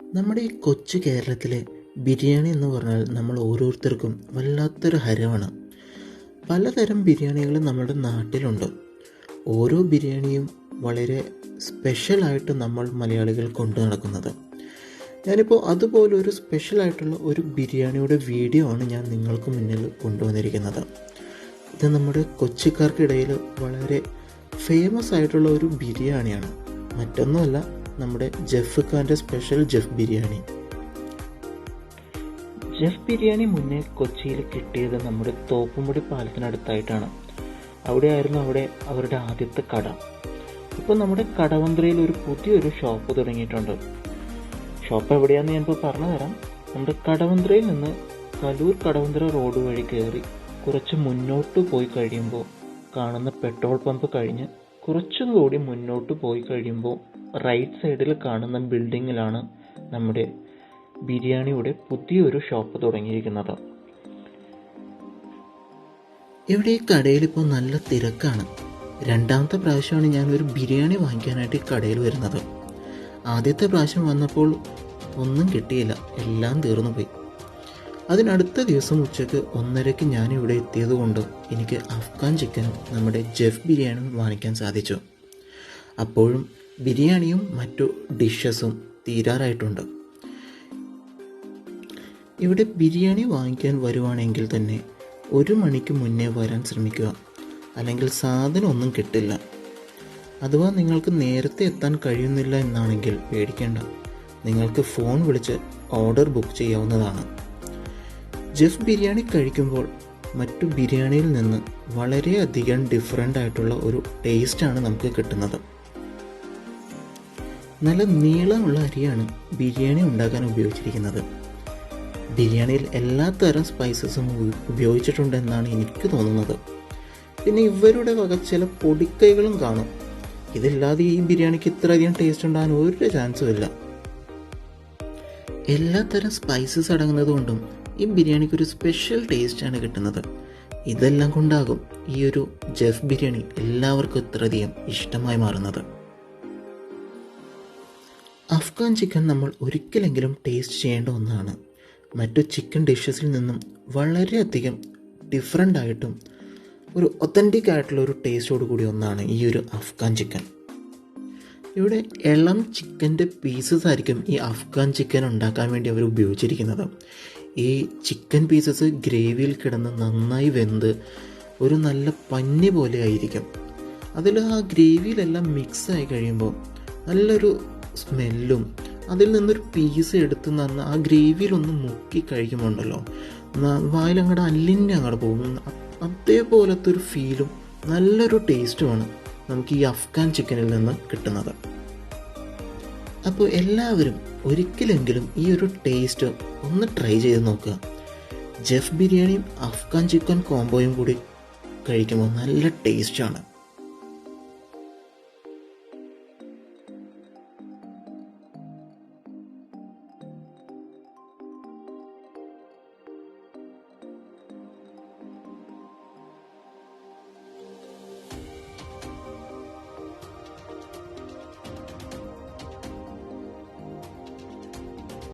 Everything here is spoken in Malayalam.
നമ്മുടെ ഈ കൊച്ചു കേരളത്തിലെ ബിരിയാണി എന്ന് പറഞ്ഞാൽ നമ്മൾ ഓരോരുത്തർക്കും വല്ലാത്തൊരു ഹരമാണ്. പലതരം ബിരിയാണികൾ നമ്മുടെ നാട്ടിലുണ്ട്. ഓരോ ബിരിയാണിയും വളരെ സ്പെഷ്യലായിട്ട് നമ്മൾ മലയാളികൾ കൊണ്ടു നടക്കുന്നത്. ഞാനിപ്പോൾ അതുപോലൊരു സ്പെഷ്യലായിട്ടുള്ള ഒരു ബിരിയാണിയുടെ വീഡിയോ ആണ് ഞാൻ നിങ്ങൾക്ക് മുന്നിൽ കൊണ്ടുവന്നിരിക്കുന്നത്. ഇത് നമ്മുടെ കൊച്ചിക്കാർക്കിടയിൽ വളരെ ഫേമസ് ആയിട്ടുള്ള ഒരു ബിരിയാണിയാണ്. മറ്റൊന്നുമല്ല, നമ്മുടെ ജെഫ് ഖാൻ്റെ special Jeff biryani. Jeff biryani മുന്നേ കൊച്ചിയിൽ കിട്ടിയത് നമ്മുടെ തോപ്പുംപടി പാലത്തിനടുത്തായിട്ടാണ്. അവിടെയായിരുന്നു അവരുടെ ആദ്യത്തെ കട. ഇപ്പോൾ നമ്മുടെ കടവന്ത്രയിൽ ഒരു പുതിയൊരു ഷോപ്പ് തുടങ്ങിയിട്ടുണ്ട്. ഷോപ്പ് എവിടെയാണെന്ന് ഞാനിപ്പോൾ പറഞ്ഞു തരാം. നമ്മുടെ കടവന്ത്രയിൽ നിന്ന് കലൂർ കടവന്ത്ര റോഡ് വഴി കയറി കുറച്ച് മുന്നോട്ട് പോയി കഴിയുമ്പോൾ കാണുന്ന പെട്രോൾ പമ്പ് കഴിഞ്ഞ് കുറച്ചും കൂടി മുന്നോട്ട് പോയി കഴിയുമ്പോൾ റൈറ്റ് സൈഡിൽ കാണുന്ന ബിൽഡിങ്ങിലാണ് നമ്മുടെ ബിരിയാണിയുടെ പുതിയൊരു ഷോപ്പ് തുടങ്ങിയിരിക്കുന്നത്. ഇവിടെ ഈ കടയിൽ ഇപ്പോൾ നല്ല തിരക്കാണ്. രണ്ടാമത്തെ പ്രാവശ്യമാണ് ഞാനൊരു ബിരിയാണി വാങ്ങിക്കാനായിട്ട് ഈ കടയിൽ വരുന്നത്. ആദ്യത്തെ പ്രാവശ്യം വന്നപ്പോൾ ഒന്നും കിട്ടിയില്ല, എല്ലാം തീർന്നു പോയി. അതിനടുത്ത ദിവസം ഉച്ചയ്ക്ക് 1:30 ഞാനിവിടെ എത്തിയത് കൊണ്ട് എനിക്ക് അഫ്ഗാൻ ചിക്കനും നമ്മുടെ ജെഫ് ബിരിയാണിയും വാങ്ങിക്കാൻ സാധിച്ചു. അപ്പോഴും ബിരിയാണിയും മറ്റു ഡിഷസും തീരാറായിട്ടുണ്ട്. ഇവിടെ ബിരിയാണി വാങ്ങിക്കാൻ വരുവാണെങ്കിൽ തന്നെ 1 മണിക്ക് മുന്നേ വരാൻ ശ്രമിക്കുക, അല്ലെങ്കിൽ സാധനം ഒന്നും കിട്ടില്ല. അഥവാ നിങ്ങൾക്ക് നേരത്തെ എത്താൻ കഴിയുന്നില്ല എന്നാണെങ്കിൽ പേടിക്കേണ്ട, നിങ്ങൾക്ക് ഫോൺ വിളിച്ച് ഓർഡർ ബുക്ക് ചെയ്യാവുന്നതാണ്. ജെഫ് ബിരിയാണി കഴിക്കുമ്പോൾ മറ്റു ബിരിയാണിയിൽ നിന്ന് വളരെയധികം ഡിഫറൻ്റ് ആയിട്ടുള്ള ഒരു ടേസ്റ്റാണ് നമുക്ക് കിട്ടുന്നത്. നല്ല നീളമുള്ള അരിയാണ് ബിരിയാണി ഉണ്ടാക്കാൻ ഉപയോഗിച്ചിരിക്കുന്നത്. ബിരിയാണിയിൽ എല്ലാ തരം സ്പൈസസും ഉപയോഗിച്ചിട്ടുണ്ടെന്നാണ് എനിക്ക് തോന്നുന്നത്. പിന്നെ ഇവരുടെ വക ചില പൊടിക്കൈകളും കാണും. ഇതില്ലാതെ ഈ ബിരിയാണിക്ക് ഇത്രയധികം ടേസ്റ്റ് ഉണ്ടാകാൻ ഒരു ചാൻസും ഇല്ല. എല്ലാ തരം സ്പൈസസ് അടങ്ങുന്നത് കൊണ്ടും ഈ ബിരിയാണിക്ക് ഒരു സ്പെഷ്യൽ ടേസ്റ്റാണ് കിട്ടുന്നത്. ഇതെല്ലാം കൊണ്ടാകും ഈ ഒരു ജെഫ് ബിരിയാണി എല്ലാവർക്കും ഇത്രയധികം ഇഷ്ടമായി മാറുന്നത്. അഫ്ഗാൻ ചിക്കൻ നമ്മൾ ഒരിക്കലെങ്കിലും ടേസ്റ്റ് ചെയ്യേണ്ട ഒന്നാണ്. മറ്റു ചിക്കൻ ഡിഷസിൽ നിന്നും വളരെയധികം ഡിഫറൻ്റ് ആയിട്ടും ഒരു ഒത്തൻറ്റിക് ആയിട്ടുള്ള ഒരു ടേസ്റ്റോട് കൂടി ഒന്നാണ് ഈ ഒരു അഫ്ഗാൻ ചിക്കൻ. ഇവിടെ ഇളം ചിക്കൻ്റെ പീസസ് ആയിരിക്കും ഈ അഫ്ഗാൻ ചിക്കൻ ഉണ്ടാക്കാൻ വേണ്ടി അവർ ഉപയോഗിച്ചിരിക്കുന്നത്. ഈ ചിക്കൻ പീസസ് ഗ്രേവിയിൽ കിടന്ന് നന്നായി വെന്ത് ഒരു നല്ല പഞ്ഞി പോലെ ആയിരിക്കും. അതിൽ ആ ഗ്രേവിയിലെല്ലാം മിക്സായി കഴിയുമ്പോൾ നല്ലൊരു സ്മെല്ലും, അതിൽ നിന്നൊരു പീസ് എടുത്ത് നന്ന ആ ഗ്രേവിയിലൊന്ന് മുക്കി കഴിക്കുമ്പോണ്ടല്ലോ വായിലങ്ങടെ അല്ലിൻ്റെ അങ്ങോട്ട് പോകും. അതേപോലത്തെ ഒരു ഫീലും നല്ലൊരു ടേസ്റ്റുമാണ് നമുക്ക് ഈ അഫ്ഗാൻ ചിക്കനിൽ നിന്ന് കിട്ടുന്നത്. അപ്പോൾ എല്ലാവരും ഒരിക്കലെങ്കിലും ഈ ഒരു ടേസ്റ്റ് ഒന്ന് ട്രൈ ചെയ്ത് നോക്കുക. ജെഫ് ബിരിയാണിയും അഫ്ഗാൻ ചിക്കൻ കോംബോയും കൂടി കഴിക്കുമ്പോൾ നല്ല ടേസ്റ്റാണ്.